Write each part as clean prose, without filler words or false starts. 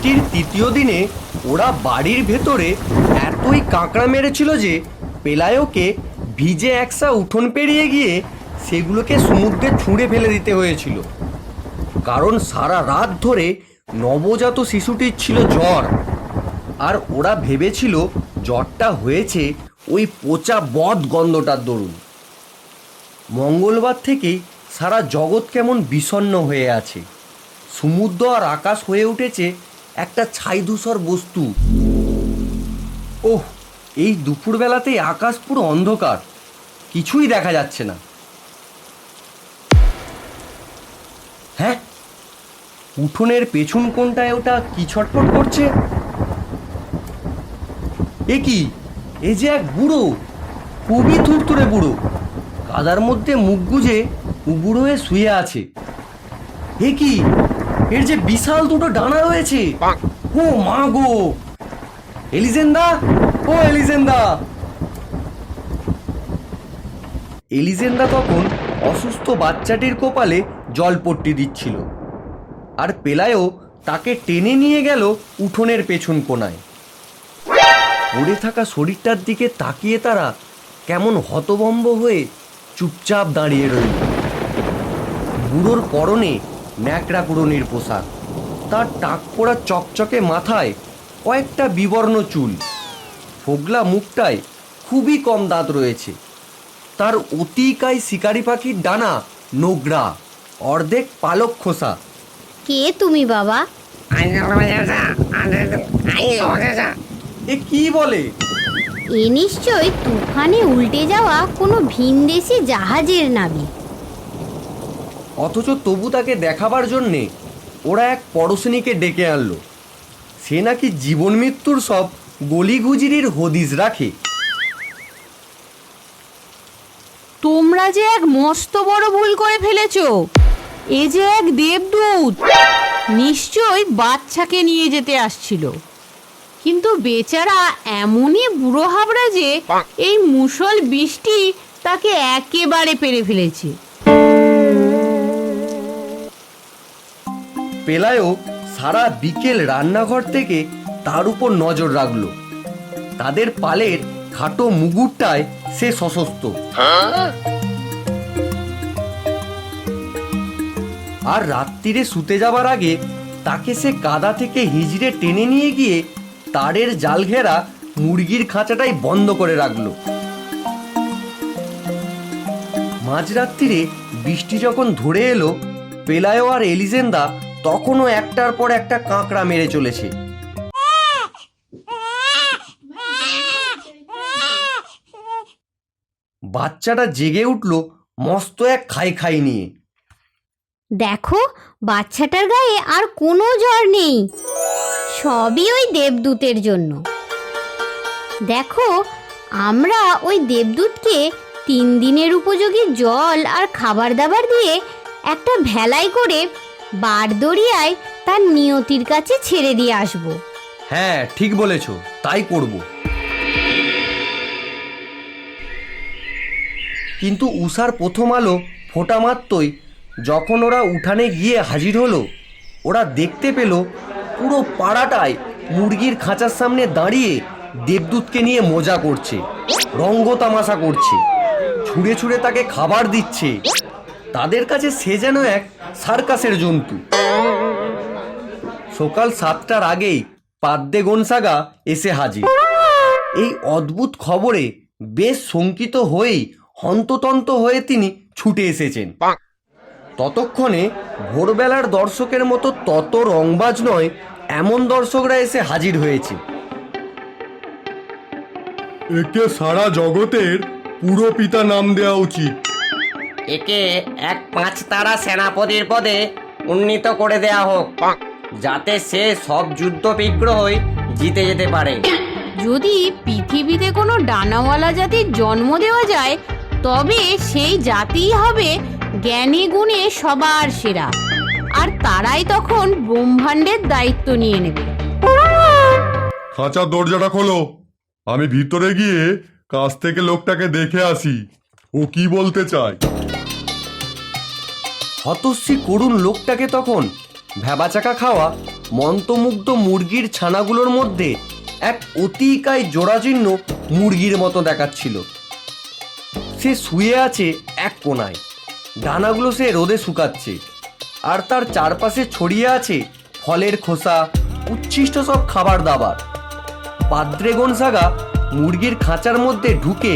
বৃষ্টির তৃতীয় দিনে ওরা বাড়ির ভেতরে এতই কাঁকড়া মেরেছিল যে পেলায়োকে ভিজে একসা উঠোন পেরিয়ে গিয়ে সেগুলোকে সমুদ্রে ছুঁড়ে ফেলে দিতে হয়েছিল। কারণ সারা রাত ধরে নবজাত শিশুটির ছিল জ্বর, আর ওরা ভেবেছিল জ্বরটা হয়েছে ওই পচা বদ গন্ধটার দরুন। মঙ্গলবার থেকেই সারা জগৎ কেমন বিষণ্ণ হয়ে আছে। সমুদ্র আর আকাশ হয়ে উঠেছে একটা ছাইধূসর বস্তু। ওহ, এই দুপুরবেলাতেই আকাশ পুরো অন্ধকার, কিছুই দেখা যাচ্ছে না। হ্যাঁ, উঠোনের পেছন কোণটায় ওটা কি ছটফট করছে? এ কি? এ যে এক বুড়ো, খুবই থুরথুরে বুড়ো, কাদার মধ্যে মুখ গুজে উবুড়ো হয়ে শুয়ে আছে। এ কি? এর যে বিশাল দুটো ডানা রয়েছে! ও মা গো! এলিজেন্দা, ও এলিজেন্দা! এলিজেন্দা তখন অসুস্থ বাচ্চাটির কপালে জলপট্টি দিচ্ছিল, আর পেলায়ও তাকে টেনে নিয়ে গেল উঠোনের পেছন কোণায়। পড়ে থাকা শরীরটার দিকে তাকিয়ে তারা কেমন হতভম্ব হয়ে চুপচাপ দাঁড়িয়ে রইল। বুড়োর পরনে ন্যাকড়া কুড়োনির পোশাক, তার টাক পোড়া চকচকে মাথায় কয়েকটা বিবর্ণ চুল, ফোগলা মুখটায় খুবই কম দাঁত রয়েছে। তার অতিকায় শিকারি পাখির ডানা নোংরা, অর্ধেক পালক খোসা। কে তুমি বাবা? এ কি বলে? এ নিশ্চয় তুফানে উল্টে যাওয়া কোনো ভিনদেশি জাহাজের নাবিক। অথচ তবু তাকে দেখাবার জন্যে ওরা এক পড়শিনীকে ডেকে আনলো। সে নাকি জীবন মৃত্যুর সব গলিগুজিরির হদিস রাখে। তোমরা যে এক মস্ত বড় ভুল করে ফেলেছো। এ যে এক দেবদূত, নিশ্চয় বাচ্চাকে নিয়ে যেতে আসছিল। কিন্তু বেচারা এমনই বুড়ো হাবড়া যে এই মুষল বৃষ্টি তাকে একেবারে পেরে ফেলেছে। পেলায়ও সারা বিকেল রান্নাঘর থেকে তার উপর নজর রাখলো। তাদের পালের খাটো মুগুরটায় সে সশস্ত। আর রাত্রিরে শুতে যাবার আগে তাকে সে কাদা থেকে হিজড়ে টেনে নিয়ে গিয়ে তারের জাল ঘেরা মুরগির খাঁচাটাই বন্ধ করে রাখলো। মাঝরাত্রিরে বৃষ্টি যখন ধরে এলো, পেলায়ো আর এলিজেন্দা তখনও একটার পর একটা কাঁকড়া মেরে চলেছে। বাচ্চাটা জেগে উঠল মস্ত এক খাই খাই নিয়ে। দেখো, বাচ্চাটার গায়ে আর কোনো জ্বর নেই, সবই ওই দেবদূতের জন্য। দেখো, আমরা ওই দেবদূতকে 3 দিনের উপযোগী জল আর খাবার দাবার দিয়ে একটা ভেলায় করে বারদরিয়ায় তার নিয়তির কাছে ছেড়ে দিয়ে আসব। হ্যাঁ, ঠিক বলেছ, তাই করব। কিন্তু উষার প্রথম আলো ফোটা মাত্রই যখন ওরা উঠানে গিয়ে হাজির হলো, ওরা দেখতে পেল পুরো পাড়াটায় মুরগির খাঁচার সামনে দাঁড়িয়ে দেবদূতকে নিয়ে মজা করছে, রঙ্গ তামাশা করছে, ছুঁড়ে ছুঁড়ে তাকে খাবার দিচ্ছে। তাদের কাছে সে যেন এক সার্কাসের জন্তু। সকাল 7টার আগেই পাদ্দে গনসাগা এসে হাজির। এই অদ্ভুত খবরে বেশ শঙ্কিত হয়েই হন্ততন্ত হয়ে তিনি ছুটে এসেছেন। ততক্ষণে ভোরবেলার দর্শকের মতো তত রংবাজ নয় এমন দর্শকরা এসে হাজির হয়েছে। একে সারা জগতের পুরো পিতা নাম দেওয়া উচিত। একে এক 5 তারা সেনাপতির পদে উন্নীত করে দেয়া হোক, যাতে সে সব যুদ্ধ বিগ্রহই জিতে যেতে পারে। যদি পৃথিবীতে কোনো ডানাওয়ালা জাতির জন্ম দেওয়া যায়, তবে সেই জাতিই হবে জ্ঞানী গুণে সবার সেরা, আর তারাই তখন ব্রহ্মাণ্ডের দায়িত্ব নিয়ে নেবে। খাঁচার দরজাটা খোলো, আমি ভিতরে গিয়ে কাছ থেকে লোকটাকে দেখে আসি, ও কি বলতে চায়। হতশ্রী করুণ লোকটাকে তখন ভ্যাবাচাকা খাওয়া মন্ত্রমুগ্ধ মুরগির ছানাগুলোর মধ্যে এক অতিকায় জোড়াজীর্ণ মুরগির মতো দেখাচ্ছিল। সে শুয়ে আছে এক কোণায়, ডানাগুলো সে রোদে শুকাচ্ছে, আর তার চারপাশে ছড়িয়ে আছে ফলের খোসা, উচ্ছিষ্ট সব খাবার দাবার। পাদ্রে গনসাগা মুরগির খাঁচার মধ্যে ঢুকে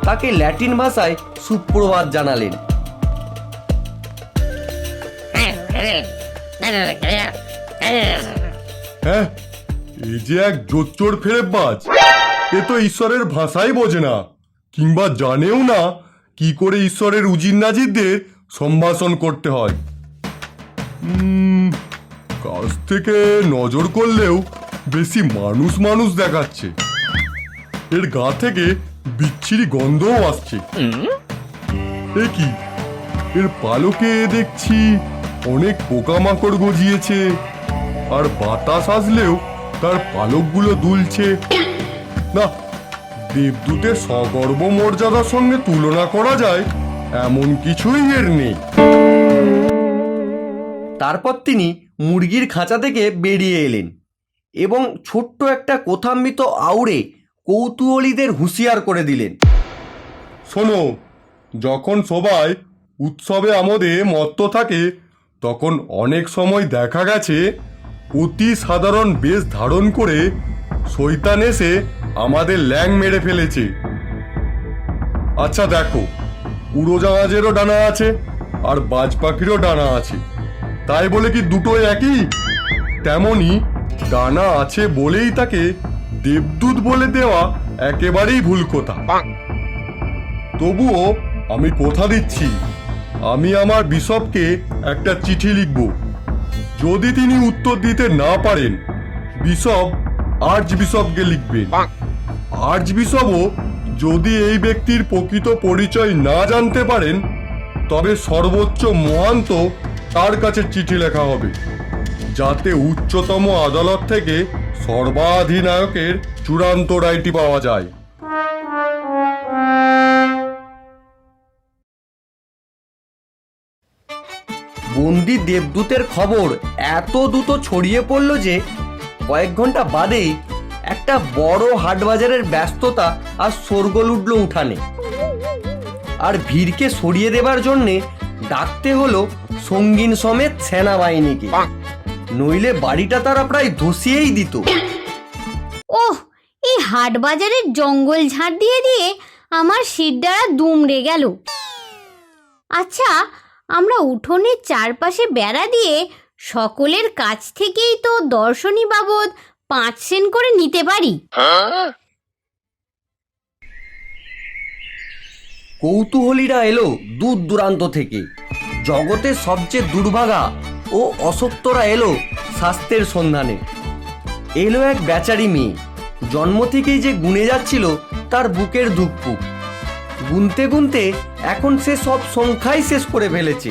তাকে ল্যাটিন ভাষায় সুপ্রভাত জানালেন। হ্যাঁ, এই যে এক জোচ্চোর ফেরেববাজ, এ তো ঈশ্বরের ভাষাই বোঝে না, কিংবা জানেও না কি করে ঈশ্বরের উজির নাজিরদের সম্ভাষণ করতে হয়। কাছ থেকে নজর করলেও বেশি মানুষ মানুষ দেখাচ্ছে। এর গা থেকে বিচ্ছিরি গন্ধও আসছে। এ কি, এর পালকে দেখছি অনেক পোকামাকড় গজিয়েছে, আর বাতাস আসলেও তার পালকগুলো দুলছে। না, দেবদূতের সগর্ব মর্যাদার সঙ্গে তুলনা করা যায় এমন কিছুই এর নেই। তারপর তিনি মুরগির খাঁচা থেকে বেরিয়ে এলেন এবং ছোট্ট একটা কোথাম্বিত আউড়ে কৌতূহলীদের হুঁশিয়ার করে দিলেন। শোনো, যখন সবাই উৎসবে আমোদে মত্ত থাকে, তখন অনেক সময় দেখা গেছে অতি সাধারণ বেশ ধারণ করে শয়তান এসে আমাদের ল্যাং মেরে ফেলেছে। আচ্ছা দেখো, উড়োজাহাজেরও ডানা আছে আর বাজ পাখিরও ডানা আছে, তাই বলে কি দুটোই একই? তেমনি ডানা আছে বলেই তাকে দেবদূত বলে দেওয়া একেবারেই ভুল কথা। তবুও আমি কথা দিচ্ছি, আমি আমার বিশপকে একটা চিঠি লিখব। যদি তিনি উত্তর দিতে না পারেন, বিশপ আর্চ বিশপকে লিখবেন। আর্চ বিশপও যদি এই ব্যক্তির প্রকৃত পরিচয় না জানতে পারেন, তবে সর্বোচ্চ মহান্ত তার কাছে চিঠি লেখা হবে, যাতে উচ্চতম আদালত থেকে সর্বাধিনায়কের চূড়ান্ত রায়টি পাওয়া যায়। বন্দি দেবদূতের খবর এত দ্রুত ছড়িয়ে পড়ল যে কয়েক ঘন্টা বাদেই একটা বড় হাটবাজারের ব্যস্ততা আর শোরগোল উঠল উঠানে। আর ভিড়কে সরিয়ে দেবার জন্যে ডাকতে হলো সঙ্গীন সমেত সেনাবাহিনীকে, নইলে বাড়িটা তারা প্রায় ধসিয়েই দিত। ওহ, এই হাট বাজারের জঙ্গল ঝাড় দিয়ে দিয়ে আমার শিরদাঁড়া দুমড়ে গেল। আচ্ছা, আমরা উঠোনের চারপাশে বেড়া দিয়ে সকলের কাছ থেকেই তো দর্শনী বাবদ 5 সেন করে নিতে পারি। কৌতূহলীরা এলো দূর দূরান্ত থেকে। জগতের সবচেয়ে দুর্ভাগা ও অসক্তরা এলো স্বাস্থ্যের সন্ধানে। এলো এক বেচারি মেয়ে, জন্ম থেকেই যে গুনে যাচ্ছিল তার বুকের ধুকপুক। গুনতে গুনতে এখন সে সব সংখ্যাই শেষ করে ফেলেছে।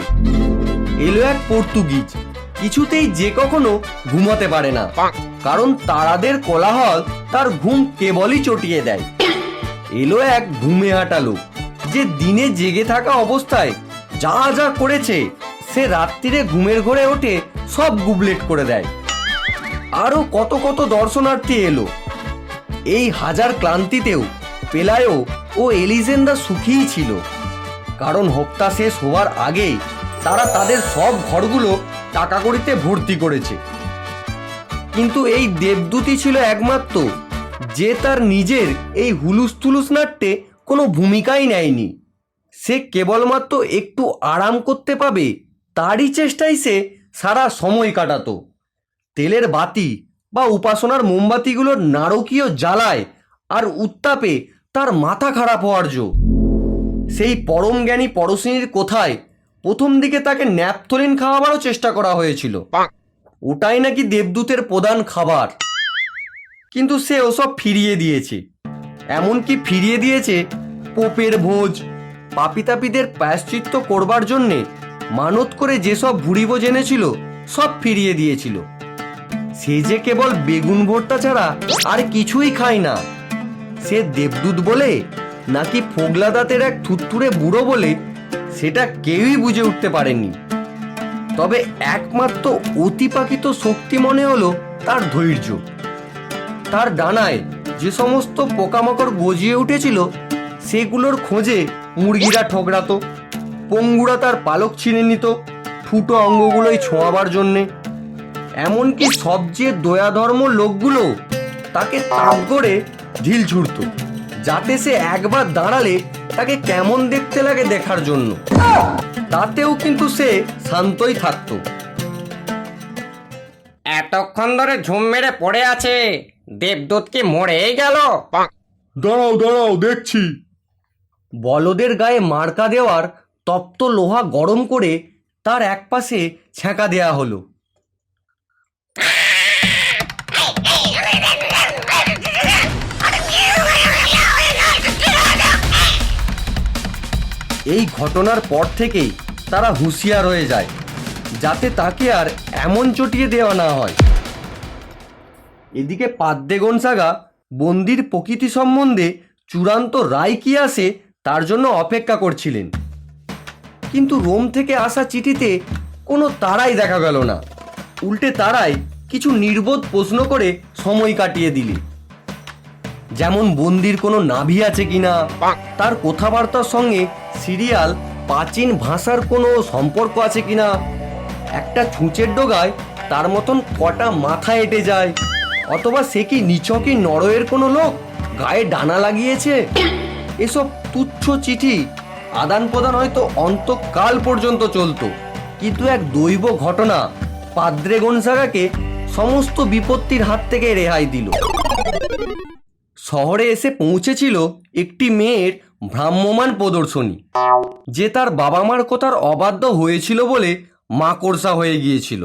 এলো এক পর্তুগিজ, কিছুতেই যে কখনো ঘুমাতে পারে না, কারণ তারাদের কোলাহল তার ঘুম কেবলই চটিয়ে দেয়। এলো এক ঘুমে হাঁটা লোক, যে দিনে জেগে থাকা অবস্থায় যা যা করেছে সে রাত্রিরে ঘুমের ঘরে ওঠে সব গুবলেট করে দেয়। আরো কত কত দর্শনার্থী এলো। এই হাজার ক্লান্তিতেও পেলায়ো ও এলিজেন্ডা সুখীই ছিল, কারণ হপ্তা শেষ হওয়ার আগেই তারা তাদের সব ঘরগুলো টাকা কড়িতে ভর্তি করেছে। কিন্তু এই দেবদূতই ছিল একমাত্র যে তার নিজের এই হুলুস থুলুস নাট্যে কোনো ভূমিকাই নেয়নি। সে কেবলমাত্র একটু আরাম করতে পাবে তারই চেষ্টায় সে সারা সময় কাটাতো। তেলের বাতি বা উপাসনার মোমবাতিগুলোর নারকীয় জ্বালায় আর উত্তাপে তার মাথা খারাপ হওয়ার জো। সেই পরম জ্ঞানী পরশিনীর কোথায় প্রথম দিকে তাকে ন্যাপথলিন খাওয়াবারও চেষ্টা করা হয়েছিল, ওটাই নাকি দেবদূতের প্রধান খাবার। কিন্তু সে ওসব ফিরিয়ে দিয়েছে, এমনকি ফিরিয়ে দিয়েছে পোপের ভোজ। পাপিতাপিদের প্রায়শ্চিত্ত করবার জন্যে মানত করে যেসব ভুড়ি ভোজ এনেছিল সব ফিরিয়ে দিয়েছিল। সে যে কেবল বেগুন ভর্তা ছাড়া আর কিছুই খায় না। সে দেবদূত বলে নাকি ফোগলা দাঁতের এক থুতথুরে বুড়ো বলে, সেটা কেউই বুঝে উঠতে পারেনি। তবে একমাত্র অতিপাকিত শক্তি মনে হলো তার ধৈর্য। তার ডানায় যে সমস্ত পোকামাকড় গজিয়ে উঠেছিল সেগুলোর খোঁজে মুরগিরা ঠোকরাতো, পঙ্গুরা তার পালক ছিঁড়ে নিত ফুটো অঙ্গগুলোই ছোঁয়াবার জন্যে। এমনকি সবচেয়ে দয়াধর্ম লোকগুলো তাকে তাক করে ঢিল ছুড়ত, যাতে সে একবার দাঁড়ালে তাকে কেমন দেখতে লাগে দেখার জন্য। তাতেও কিন্তু সে শান্তই থাকতো। এতক্ষণ ধরে ঝুম মেরে পড়ে আছে, দেবদূত কি মরেই গেল? দাঁড়াও দাঁড়াও, দেখছি। বলদের গায়ে মার্কা দেওয়ার তপ্ত লোহা গরম করে তার একপাশে ছ্যাঁকা দেয়া হলো। এই ঘটনার পর থেকেই তারা হুঁশিয়ার হয়ে যায়, যাতে তাকে আর এমন চটিয়ে দেওয়া না হয়। এদিকে পাদ্দে গনসাগা বন্দির প্রকৃতি সম্বন্ধে চূড়ান্ত রায় কি আসে তার জন্য অপেক্ষা করছিলেন। কিন্তু রোম থেকে আসা চিঠিতে কোনো তারাই দেখা গেল না। উল্টে তারাই কিছু নির্বোধ প্রশ্ন করে সময় কাটিয়ে দিলে, যেমন বন্দির কোনো নাভি আছে কিনা, তার কথাবার্তার সঙ্গে সিরিয়াল প্রাচীন ভাষার কোনো সম্পর্ক আছে কিনা, একটা ছুঁচের ডগায় তার মতন কটা মাথা এঁটে যায়, অথবা সে কি নিছকই নরওয়ের কোনো লোক গায়ে ডানা লাগিয়েছে। এসব তুচ্ছ চিঠি আদান প্রদান হয়তো অন্তকাল পর্যন্ত চলতো, কিন্তু এক দৈব ঘটনা পাদ্রে গনসাগাকে সমস্ত বিপত্তির হাত থেকে রেহাই দিল। শহরে এসে পৌঁছেছিল একটি মেয়ের ভ্রাম্যমাণ প্রদর্শনী, যে তার বাবা মার কথার অবাধ্য হয়েছিল বলে মাকড়সা হয়ে গিয়েছিল।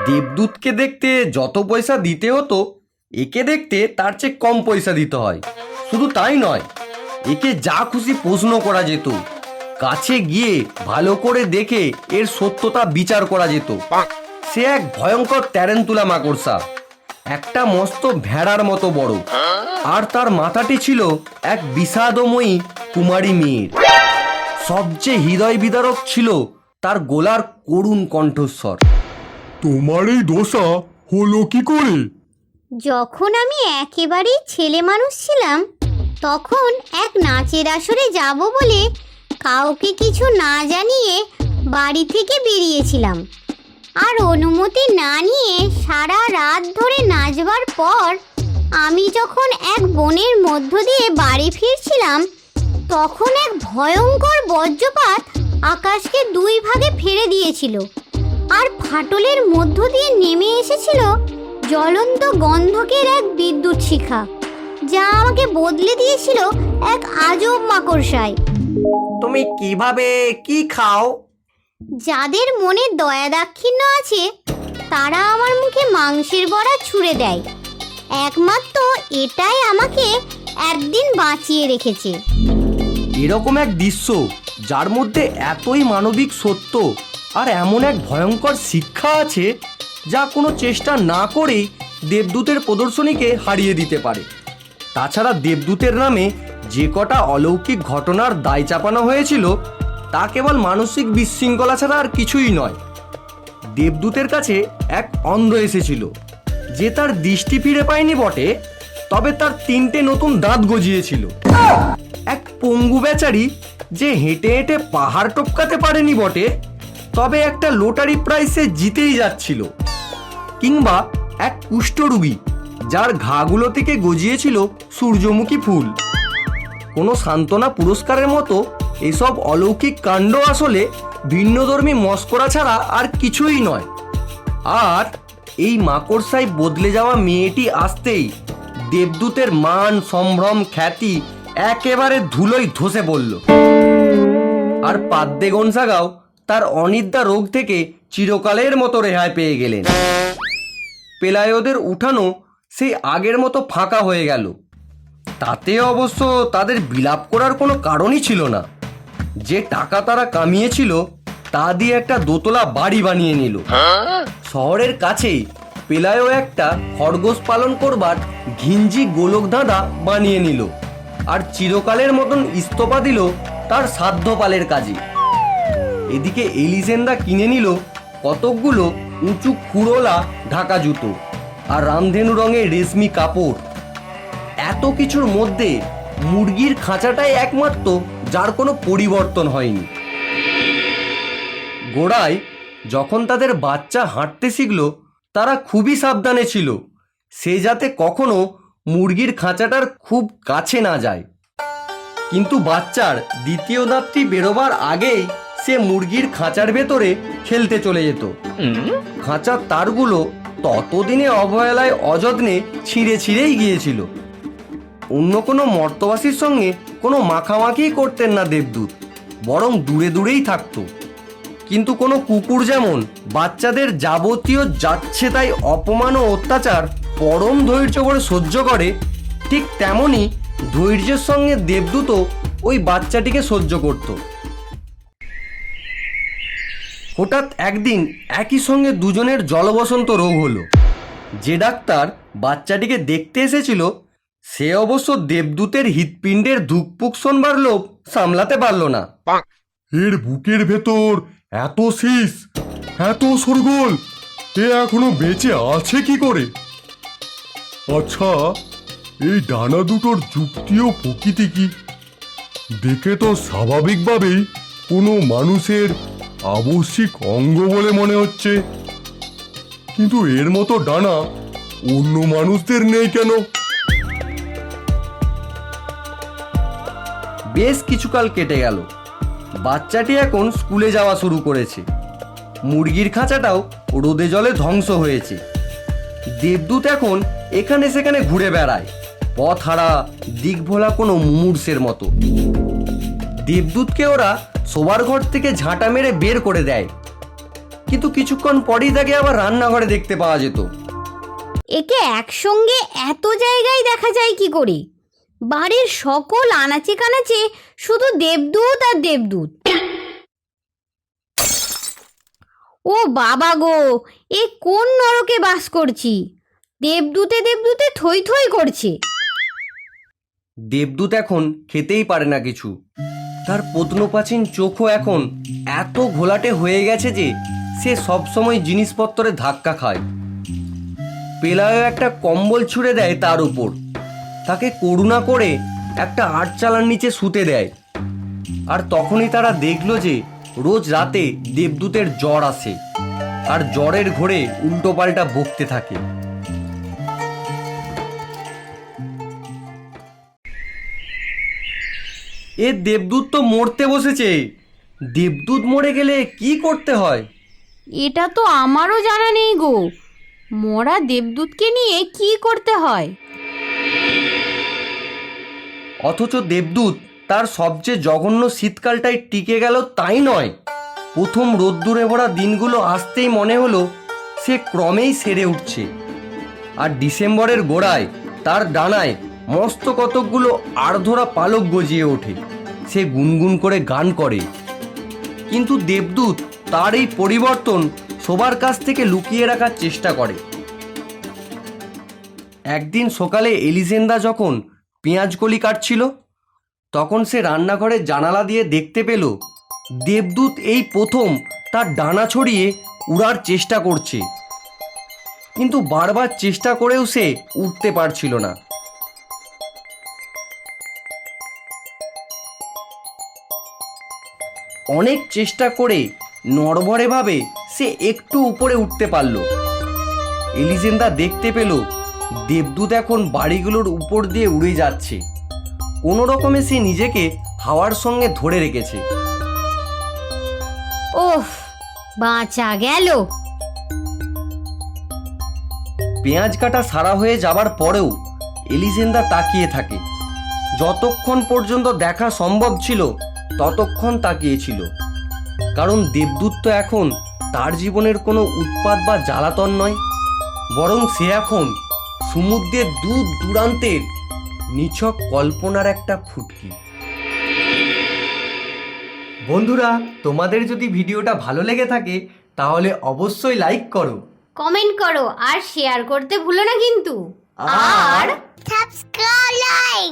দেবদূতকে দেখতে যত পয়সা দিতে হতো, একে দেখতে তার চেয়ে কম পয়সা দিতে হয়। শুধু তাই নয়, একে যা খুশি প্রশ্ন করা যেত, কাছে গিয়ে ভালো করে দেখে এর সত্যতা বিচার করা যেত। সে এক ভয়ঙ্কর ট্যারেন্তুলা মাকড়সা, একটা মস্ত ভেড়ার মতো বড়, আর তার মাথাটি ছিল এক বিষাদময়ী কুমারী মেয়ের। সবচেয়ে হৃদয় বিদারক ছিল তার গলার করুণ কণ্ঠস্বর। তোমার এই দশা হলো কি করে? যখন আমি একেবারেই ছেলে মানুষ ছিলাম, তখন এক নাচের আসরে যাব বলে কাউকে কিছু না জানিয়ে বাড়ি থেকে বেরিয়েছিলাম। আর অনুমতি না নিয়ে সারা রাত ধরে নাচবার পর আমি যখন এক বনের মধ্য দিয়ে বাড়ি ফিরছিলাম, তখন এক ভয়ঙ্কর বজ্রপাত আকাশকে দুই ভাগে ফেলে দিয়েছিল, আর ফাটলের মধ্য দিয়ে নেমে এসেছিল জ্বলন্ত গন্ধকের এক বিদ্যুৎ শিখা, যা আমাকে বদলে দিয়েছিল এক আজব মাকড়সায়। তুমি কিভাবে কি খাও? যাদের মনে দয়া দাক্ষিণ্য আছে তারা আমার মুখে মাংসের বড়া ছুঁড়ে দেয়। একমাত্র এটাই আমাকে একদিন বাঁচিয়ে রেখেছে। এরকম এক দৃশ্য, যার মধ্যে এতই মানবিক সত্য আর এমন এক ভয়ঙ্কর শিক্ষা আছে, যা কোনো চেষ্টা না করেই দেবদূতের প্রদর্শনীকে হারিয়ে দিতে পারে। তাছাড়া দেবদূতের নামে যে কটা অলৌকিক ঘটনার দায় চাপানো হয়েছিল, তা কেবল মানসিক বিশৃঙ্খলা ছাড়া আর কিছুই নয়। দেবদূতের কাছে এক অন্ধ এসেছিল, যে তার দৃষ্টি ফিরে পায়নি বটে, তবে তার 3টে নতুন দাঁত গজিয়েছিল। এক পঙ্গু বেচারি, যে হেঁটে হেঁটে পাহাড় টপকাতে পারেনি বটে, তবে একটা লটারি প্রাইসে জিতেই যাচ্ছিল। কিংবা এক কুষ্ঠরোগী, যার ঘাগুলো থেকে গজিয়েছিল সূর্যমুখী ফুল। কোনো সান্ত্বনা পুরস্কারের মতো এসব অলৌকিক কাণ্ড আসলে ভিন্নধর্মী মস্করা ছাড়া আর কিছুই নয়। আর এই মাকড়সায় বদলে যাওয়া মেয়েটি আসতেই দেবদূতের মান, সম্ভ্রম, খ্যাতি একেবারে ধুলোয় ধসে পড়ল। আর পাদ্দে গনসাগাও তার অনিদ্রা রোগ থেকে চিরকালের মতো রেহাই পেয়ে গেলেন। পেলায়োদের উঠানো সেই আগের মতো ফাঁকা হয়ে গেল। তাতে অবশ্য তাদের বিলাপ করার কোনো কারণই ছিল না। যে টাকা তারা কামিয়েছিল তা দিয়ে একটা দোতলা বাড়ি বানিয়ে নিল। শহরের কাছেই পেলায়ও একটা খরগোশ পালন করবার ঘিঞ্জি গোলক ধাঁধা বানিয়ে নিল, আর চিরকালের মতন ইস্তফা দিল তার সাধ্যপালের কাজে। এদিকে এলিজেন্ডা কিনে নিল কতকগুলো উঁচু খুড়োলা ঢাকা জুতো আর রামধেনু রঙের রেশমি কাপড়। এত কিছুর মধ্যে মুরগির খাঁচাটাই একমাত্র যার কোনো পরিবর্তন হয়নি। গোড়ায় যখন তাদের বাচ্চা হাঁটতে শিখল, তারা খুবই সাবধানে ছিল সে যাতে কখনো মুরগির খাঁচাটার খুব কাছে না যায়। কিন্তু বাচ্চার দ্বিতীয় দাঁতটি বেরোবার আগেই সে মুরগির খাঁচার ভেতরে খেলতে চলে যেত। খাঁচার তারগুলো ততদিনে অবহেলায় অযত্নে ছিঁড়ে ছিঁড়েই গিয়েছিল। অন্য কোনো মর্তবাসীর সঙ্গে কোনো মাখামাখিই করতেন না দেবদূত, বরং দূরে দূরেই থাকতো। কিন্তু কোনো কুকুর যেমন বাচ্চাদের যাবতীয় যাচ্ছে তাই অপমান ও অত্যাচার পরম ধৈর্য করে সহ্য করে, ঠিক তেমনই ধৈর্যের সঙ্গে দেবদূতও ওই বাচ্চাটিকে সহ্য করত। হঠাৎ একদিন একই সঙ্গে দুজনের জলবসন্ত রোগ হলো। যে ডাক্তার বাচ্চাটিকে দেখতে এসেছিল সে অবশ্য দেবদূতের হৃৎপিণ্ডের ধুকপুক শোনবার লোভ সামলাতে পারল না। এর বুকের ভেতর এত শীষ, এত শোরগোল, এ এখনো বেঁচে আছে কি করে? আচ্ছা, এই ডানা দুটোর যুক্তি ও প্রকৃতি কি? দেখে তো স্বাভাবিকভাবেই কোনো মানুষের আবশ্যিক অঙ্গ বলে মনে হচ্ছে, কিন্তু এর মতো ডানা অন্য মানুষদের নেই কেন? বেশ কিছুকাল কেটে গেল। বাচ্চাটি এখন স্কুলে যাওয়া শুরু করেছে। মুরগির খাঁচাটাও রোদে জলে ধ্বংস হয়েছে। দেবদূত এখন এখানে সেখানে ঘুরে বেড়ায়, পথ হারা দিকভোলা কোনো মুমূর্ষের মতো। দেবদূতকে ওরা শোবার ঘর থেকে ঝাঁটা মেরে বের করে দেয়, কিন্তু কিছুক্ষণ পরেই তাকে আবার রান্নাঘরে দেখতে পাওয়া যেত। একে একসঙ্গে এত জায়গায় দেখা যায় কি করে? বাড়ির সকল আনাচে কানাচে শুধু দেবদূত আর দেবদূত। ও বাবা গো, এ কোন নরকে বাস করছি? দেবদূতে দেবদূতে থই থই করছে। দেবদূত এখন খেতেই পারে না কিছু। তার প্রত্নপ্রাচীন চোখও এখন এত ঘোলাটে হয়ে গেছে যে সে সবসময় জিনিসপত্রে ধাক্কা খায়। পেলায়ও একটা কম্বল ছুঁড়ে দেয় তার উপর, তাকে করুণা করে একটা আটচালার নিচে শুতে দেয়। আর তখনই তারা দেখল যে রোজ রাতে দেবদূতের জ্বর আসে, আর জ্বরের ঘোরে উল্টোপাল্টা বকতে থাকে। এ দেবদূত তো মরতে বসেছে। দেবদূত মরে গেলে কি করতে হয়? এটা তো আমারও জানা নেই গো। মরা দেবদূতকে নিয়ে কি করতে হয়? অথচ দেবদূত তার সবচেয়ে জঘন্য শীতকালটাই টিকে গেল তাই নয়, প্রথম রোদ্দুরে ভরা দিনগুলো আসতেই মনে হলো সে ক্রমেই সেরে উঠছে। আর ডিসেম্বরের গোড়ায় তার ডানায় মস্ত কতকগুলো আড়ধরা পালক গজিয়ে ওঠে। সে গুনগুন করে গান করে। কিন্তু দেবদূত তার এই পরিবর্তন সবার কাছ থেকে লুকিয়ে রাখার চেষ্টা করে। একদিন সকালে এলিজেন্দা যখন পেঁয়াজ কলি কাটছিল, তখন সে রান্নাঘরের জানালা দিয়ে দেখতে পেল দেবদূত এই প্রথম তার ডানা ছড়িয়ে উড়ার চেষ্টা করছে। কিন্তু বারবার চেষ্টা করেও সে উঠতে পারছিল না। অনেক চেষ্টা করে নড়বড়েভাবে সে একটু উপরে উঠতে পারল। এলিজেন্দা দেখতে পেল দেবদূত এখন বাড়িগুলোর উপর দিয়ে উড়ে যাচ্ছে। কোনো রকমে সে নিজেকে হাওয়ার সঙ্গে ধরে রেখেছে। ওহ, বাঁচা গেল। পেঁয়াজ কাটা সারা হয়ে যাবার পরেও এলিজেন্দা তাকিয়ে থাকে। যতক্ষণ পর্যন্ত দেখা সম্ভব ছিল ততক্ষণ তাকিয়েছিল, কারণ দেবদূত তো এখন তার জীবনের কোনো উৎপাত বা জ্বালাতন নয়, বরং সে এখন সমুদ্রের দূর দূরান্তের নিছক কল্পনার একটা ফুটকি। বন্ধুরা, তোমাদের যদি ভিডিওটা ভালো লেগে থাকে তাহলে অবশ্যই লাইক করো, কমেন্ট করো আর শেয়ার করতে ভুলো না কিন্তু। আর সাবস্ক্রাইব